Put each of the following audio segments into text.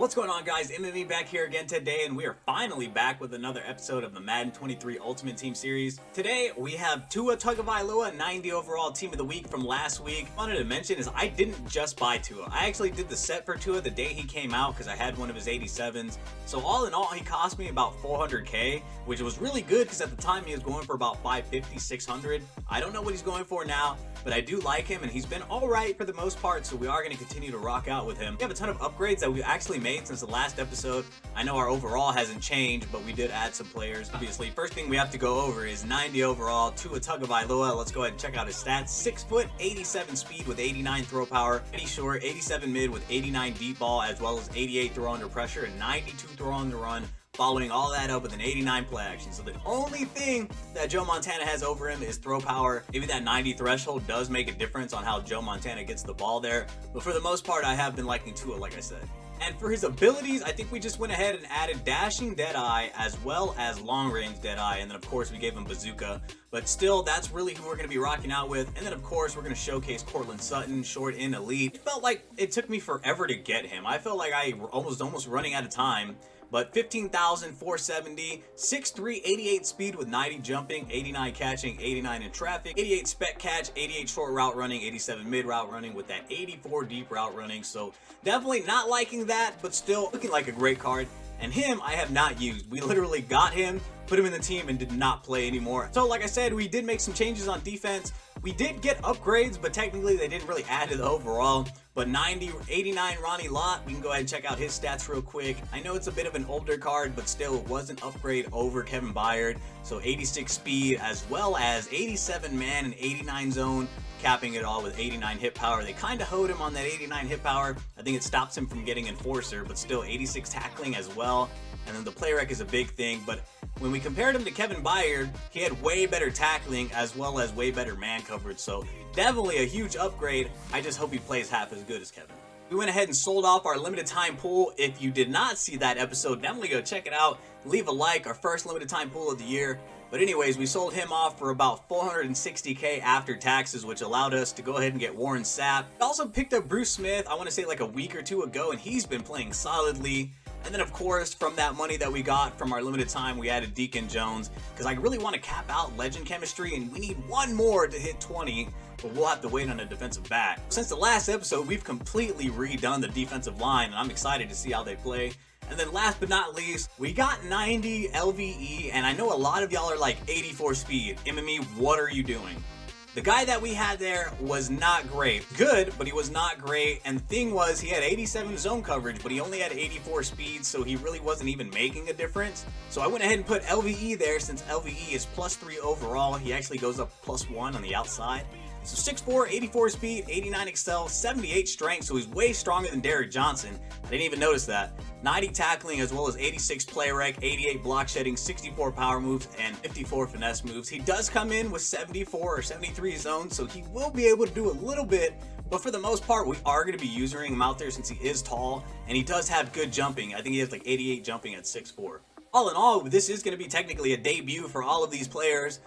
What's going on, guys? MMA back here again today, and we are finally back with another episode of the Madden 23 Ultimate Team Series. Today, we have Tua Tagovailoa, 90 overall Team of the Week from last week. What I wanted to mention is I didn't just buy Tua. I actually did the set for Tua the day he came out because I had one of his 87s. So all in all, he cost me about 400K, which was really good because at the time he was going for about 550, 600. I don't know what he's going for now, but I do like him, and he's been all right for the most part, so we are going to continue to rock out with him. We have a ton of upgrades that we've actually made since the last episode. I know our overall hasn't changed, but we did add some players. Obviously, first thing we have to go over is 90 overall, Tua Tagovailoa. Let's go ahead and check out his stats. 6 foot, 87 speed with 89 throw power, 80 short, 87 mid with 89 deep ball, as well as 88 throw under pressure and 92 throw on the run. Following all that up with an 89 play action. So the only thing that Joe Montana has over him is throw power. Maybe that 90 threshold does make a difference on how Joe Montana gets the ball there. But for the most part, I have been liking Tua, like I said. And for his abilities, I think we just went ahead and added dashing Deadeye as well as long range Deadeye. And then of course we gave him bazooka. But still, that's really who we're going to be rocking out with. And then of course we're going to showcase Courtland Sutton, short in elite. It felt like it took me forever to get him. I felt like I was almost running out of time. But 15,470, 6'3", 88 speed with 90 jumping, 89 catching, 89 in traffic, 88 spec catch, 88 short route running, 87 mid route running with that 84 deep route running. So definitely not liking that, but still looking like a great card. And him, I have not used. We literally got him, put him in the team, and did not play anymore. So like I said, we did make some changes on defense. We did get upgrades, but technically they didn't really add to the overall. But 89 Ronnie Lott, we can go ahead and check out his stats real quick. I know it's a bit of an older card, but still it was an upgrade over Kevin Byard. So 86 speed as well as 87 man and 89 zone, capping it all with 89 hit power. They kind of hoed him on that 89 hit power. I think it stops him from getting enforcer, but still 86 tackling as well. And then the play rec is a big thing, but when we compared him to Kevin Byard, he had way better tackling as well as way better man coverage. So definitely a huge upgrade. I just hope he plays half as good as Kevin. We went ahead and sold off our limited time pool. If you did not see that episode, definitely go check it out. Leave a like, our first limited time pool of the year. But anyways, we sold him off for about 460K after taxes, which allowed us to go ahead and get Warren Sapp. We also picked up Bruce Smith, I want to say like a week or two ago, and he's been playing solidly. And then of course, from that money that we got from our limited time, we added Deacon Jones, because I really want to cap out legend chemistry, and we need one more to hit 20, but we'll have to wait on a defensive back. Since the last episode, we've completely redone the defensive line, and I'm excited to see how they play. And then last but not least, we got 90 LVE, and I know a lot of y'all are like 84 speed. MME, what are you doing? The guy that we had there was not great. Good, but he was not great. And the thing was, he had 87 zone coverage, but he only had 84 speed, so he really wasn't even making a difference. So I went ahead and put LVE there, since LVE is +3 overall. He actually goes up +1 on the outside. So 6'4", 84 speed, 89 excel, 78 strength, so he's way stronger than Derek Johnson. I didn't even notice that. 90 tackling as well as 86 play rec, 88 block shedding, 64 power moves, and 54 finesse moves. He does come in with 74 or 73 zones, so he will be able to do a little bit, but for the most part, we are going to be using him out there since he is tall, and he does have good jumping. I think he has like 88 jumping at 6'4". All in all, this is going to be technically a debut for all of these players.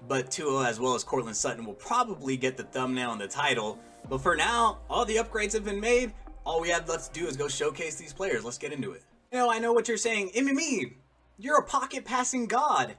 But Tua as well as Courtland Sutton will probably get the thumbnail and the title. But for now, all the upgrades have been made. All we have left to do is go showcase these players. Let's get into it. I know what you're saying. MME, you're a pocket passing god.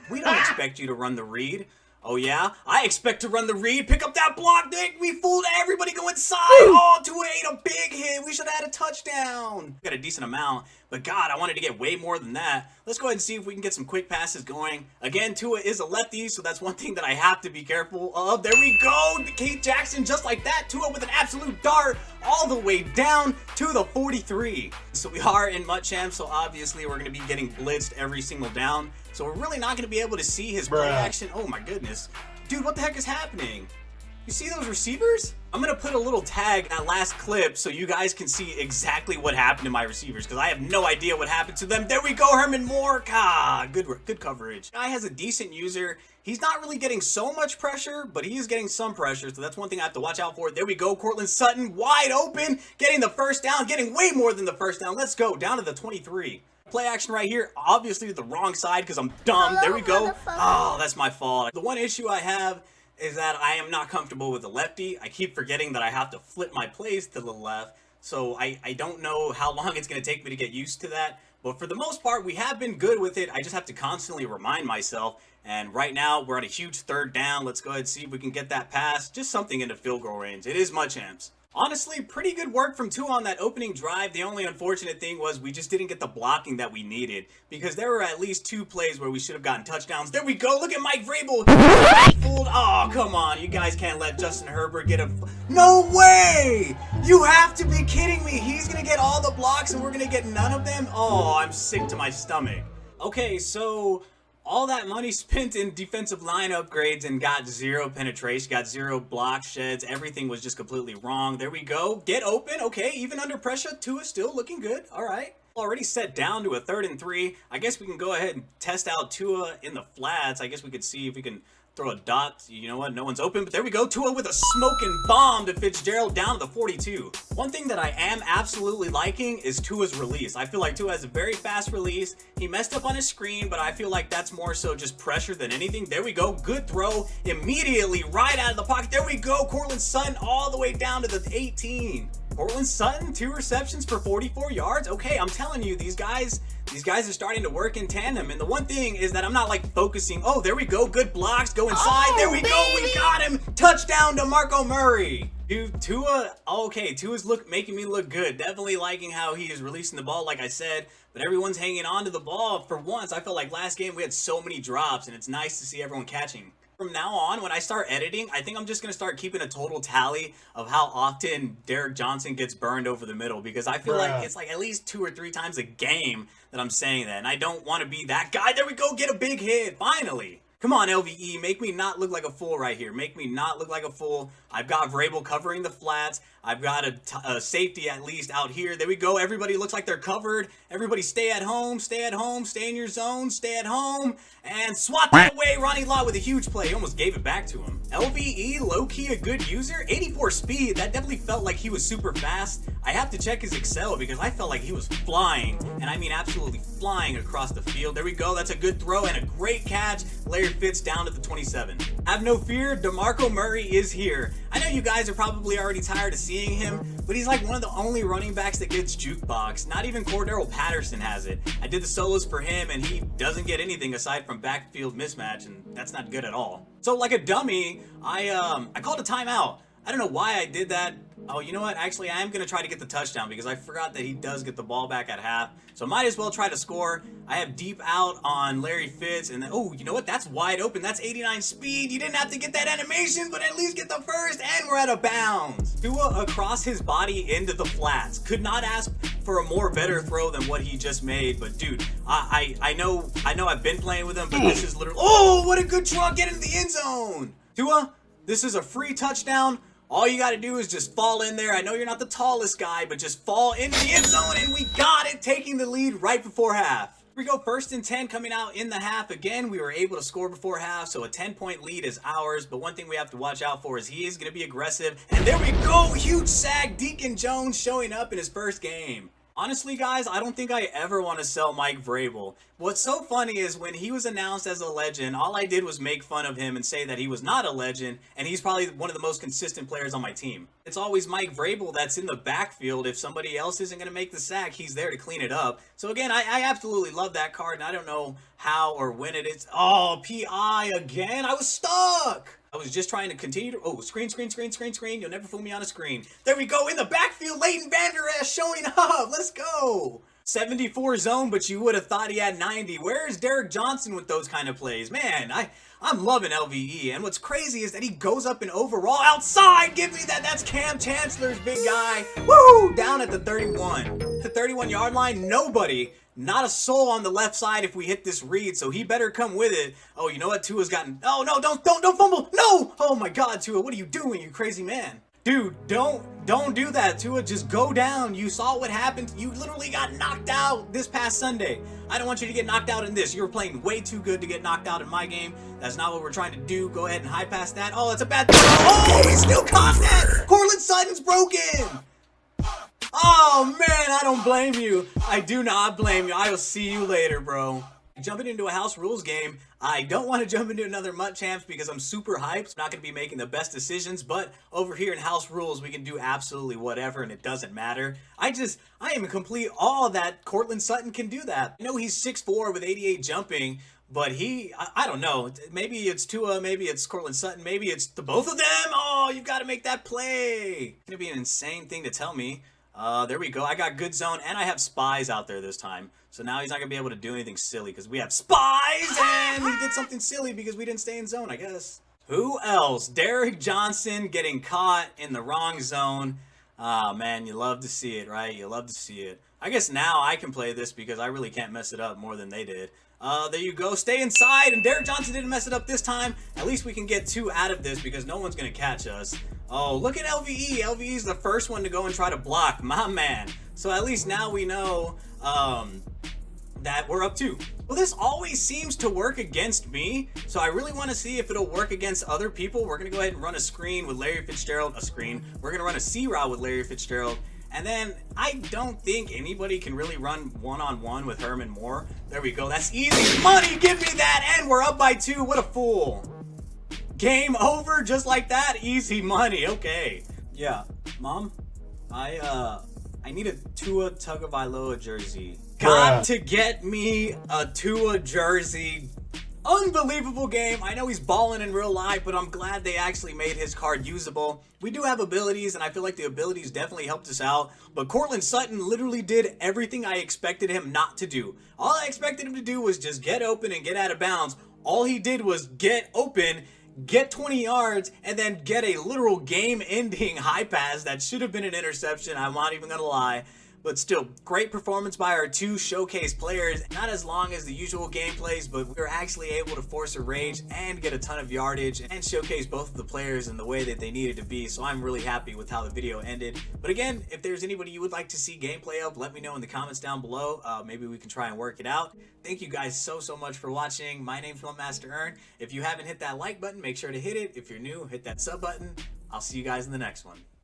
We don't expect you to run the read. Oh yeah? I expect to run the read. Pick up that block, Nick. We fooled everybody. Go inside. Oh, Tua ate a big hit. We should have had a touchdown. Got a decent amount, but God, I wanted to get way more than that. Let's go ahead and see if we can get some quick passes going. Again, Tua is a lefty, so that's one thing that I have to be careful of. There we go. Keith Jackson, just like that. Tua with an absolute dart all the way down to the 43. So we are in MUT Champs, so obviously we're going to be getting blitzed every single down. So we're really not going to be able to see his play action. Oh my goodness. Dude, what the heck is happening? You see those receivers? I'm going to put a little tag in that last clip so you guys can see exactly what happened to my receivers, because I have no idea what happened to them. There we go, Herman Moore. God, good coverage. Guy has a decent user. He's not really getting so much pressure, but he is getting some pressure, so that's one thing I have to watch out for. There we go, Courtland Sutton, wide open, getting the first down, getting way more than the first down. Let's go, down to the 23. Play action right here, obviously the wrong side because I'm dumb. There we go. Oh, that's my fault. The one issue I have is that I am not comfortable with the lefty. I keep forgetting that I have to flip my plays to the left. so I don't know how long it's going to take me to get used to that. But for the most part, we have been good with it. I just have to constantly remind myself. And right now, we're at a huge third down. Let's go ahead and see if we can get that pass. Just something into field goal range. It is my champs. Honestly, pretty good work from Tua on that opening drive. The only unfortunate thing was we just didn't get the blocking that we needed, because there were at least 2 plays where we should have gotten touchdowns. There we go. Look at Mike Vrabel. Fooled. Oh, come on. You guys can't let Justin Herbert get a... No way! You have to be kidding me. He's going to get all the blocks and we're going to get none of them? Oh, I'm sick to my stomach. Okay, so... all that money spent in defensive line upgrades and got 0 penetration, got 0 block sheds. Everything was just completely wrong. There we go. Get open. Okay, even under pressure, Tua still looking good. All right. Already set down to a 3rd and 3. I guess we can go ahead and test out Tua in the flats. I guess we could see if we can throw a dot. You know what? No one's open, but there we go. Tua with a smoking bomb to Fitzgerald down to the 42. One thing that I am absolutely liking is Tua's release. I feel like Tua has a very fast release. He messed up on his screen, but I feel like that's more so just pressure than anything. There we go. Good throw immediately right out of the pocket. There we go. Courtland Sutton all the way down to the 18. Courtland Sutton, 2 receptions for 44 yards. Okay, I'm telling you, these guys are starting to work in tandem. And the one thing is that I'm not like focusing. Oh, there we go. Good blocks. Go inside. There we go. We got him. Touchdown to Marco Murray. Dude, Tua, okay, Tua's making me look good. Definitely liking how he is releasing the ball, like I said. But everyone's hanging on to the ball. For once, I felt like last game we had so many drops, and it's nice to see everyone catching. From now on, when I start editing, I think I'm just going to start keeping a total tally of how often Derek Johnson gets burned over the middle, because I feel like it's like at least 2 or 3 times a game that I'm saying that, and I don't want to be that guy. There we go, get a big hit, finally. Come on, LVE, make me not look like a fool right here. Make me not look like a fool. I've got Vrabel covering the flats. I've got a safety at least out here. There we go. Everybody looks like they're covered. Everybody stay at home, stay in your zone, stay at home. And swat that away. Ronnie Lott with a huge play. He almost gave it back to him. LVE, low-key a good user. 84 speed. That definitely felt like he was super fast. I have to check his Excel because I felt like he was flying. And I mean absolutely flying across the field. There we go. That's a good throw and a great catch. Larry Fitz down to the 27. Have no fear. DeMarco Murray is here. I know you guys are probably already tired of seeing him, but he's like one of the only running backs that gets jukebox. Not even Cordero Patterson has it. I did the solos for him, and he doesn't get anything aside from backfield mismatch, and that's not good at all. So like a dummy, I called a timeout. I don't know why I did that. Oh, you know what? Actually, I am going to try to get the touchdown because I forgot that he does get the ball back at half. So might as well try to score. I have deep out on Larry Fitz. And then, oh, you know what? That's wide open. That's 89 speed. You didn't have to get that animation, but at least get the first. And we're out of bounds. Tua across his body into the flats. Could not ask for a more better throw than what he just made. But dude, I know I've been playing with him, but this is literally... Oh, what a good truck. Get into the end zone. Tua, this is a free touchdown. All you got to do is just fall in there. I know you're not the tallest guy, but just fall into the end zone, and we got it, taking the lead right before half. Here we go, 1st and 10 coming out in the half. Again, we were able to score before half, so a 10-point lead is ours. But one thing we have to watch out for is he is going to be aggressive. And there we go, huge sack. Deacon Jones showing up in his first game. Honestly, guys, I don't think I ever want to sell Mike Vrabel. What's so funny is when he was announced as a legend, all I did was make fun of him and say that he was not a legend, and he's probably one of the most consistent players on my team. It's always Mike Vrabel that's in the backfield. If somebody else isn't going to make the sack, he's there to clean it up. So again, I absolutely love that card, and I don't know how or when it is. Oh, PI again. I was stuck. I was just trying to continue to... Oh, screen. You'll never fool me on a screen. There we go. In the backfield, Leighton Vander Esch showing up. Let's go. 74 zone, but you would have thought he had 90. Where is Derek Johnson with those kind of plays? Man, I'm loving LVE. And what's crazy is that he goes up and overall outside. Give me that. That's Cam Chancellor's big guy. Woo! Down at the 31. The 31-yard line. Nobody. Not a soul on the left side if we hit this read, so he better come with it. Oh, you know what? Tua's gotten... Oh, no, don't fumble. No! Oh, my God, Tua, what are you doing, you crazy man? Dude, don't do that, Tua. Just go down. You saw what happened. You literally got knocked out this past Sunday. I don't want you to get knocked out in this. You were playing way too good to get knocked out in my game. That's not what we're trying to do. Go ahead and high pass that. Oh, it's a bad throw. Oh, he still caught that. Courtland Sutton's broken. Oh, man, I don't blame you. I do not blame you. I will see you later, bro. Jumping into a house rules game, I don't want to jump into another MUT Champs because I'm super hyped. I'm not going to be making the best decisions, but over here in house rules, we can do absolutely whatever and it doesn't matter. I am in complete awe that Courtland Sutton can do that. I know he's 6'4" with 88 jumping, but I don't know. Maybe it's Tua, maybe it's Courtland Sutton, maybe it's the both of them. Oh, you've got to make that play. It's going to be an insane thing to tell me. There we go. I got good zone, and I have spies out there this time. So now he's not going to be able to do anything silly because we have spies, and he did something silly because we didn't stay in zone, I guess. Who else? Derek Johnson getting caught in the wrong zone. Ah, man, you love to see it, right? You love to see it. I guess now I can play this because I really can't mess it up more than they did. There you go. Stay inside, and Derek Johnson didn't mess it up this time. At least we can get 2 out of this because no one's going to catch us. Oh, look at LVE. LVE is the first one to go and try to block. My man. So at least now we know that we're up 2. Well, this always seems to work against me, so I really want to see if it'll work against other people. We're going to go ahead and run a screen with Larry Fitzgerald. We're going to run a C-route with Larry Fitzgerald. And then I don't think anybody can really run one-on-one with Herman Moore. There we go. That's easy money. Give me that. And we're up by 2. What a fool. Game over just like that. Easy money. Okay. Yeah. Mom, I need a Tua Tagovailoa jersey. Got to get me a Tua jersey. Unbelievable game. I know he's balling in real life, but I'm glad they actually made his card usable. We do have abilities, and I feel like the abilities definitely helped us out. But Courtland Sutton literally did everything I expected him not to do. All I expected him to do was just get open and get out of bounds. All he did was get open, get 20 yards, and then get a literal game-ending high pass that should have been an interception. I'm not even going to lie. But still, great performance by our 2 showcase players. Not as long as the usual gameplays, but we were actually able to force a rage and get a ton of yardage and showcase both of the players in the way that they needed to be. So I'm really happy with how the video ended. But again, if there's anybody you would like to see gameplay of, let me know in the comments down below. Maybe we can try and work it out. Thank you guys so much for watching. My name's Master Ern. If you haven't hit that like button, make sure to hit it. If you're new, hit that sub button. I'll see you guys in the next one.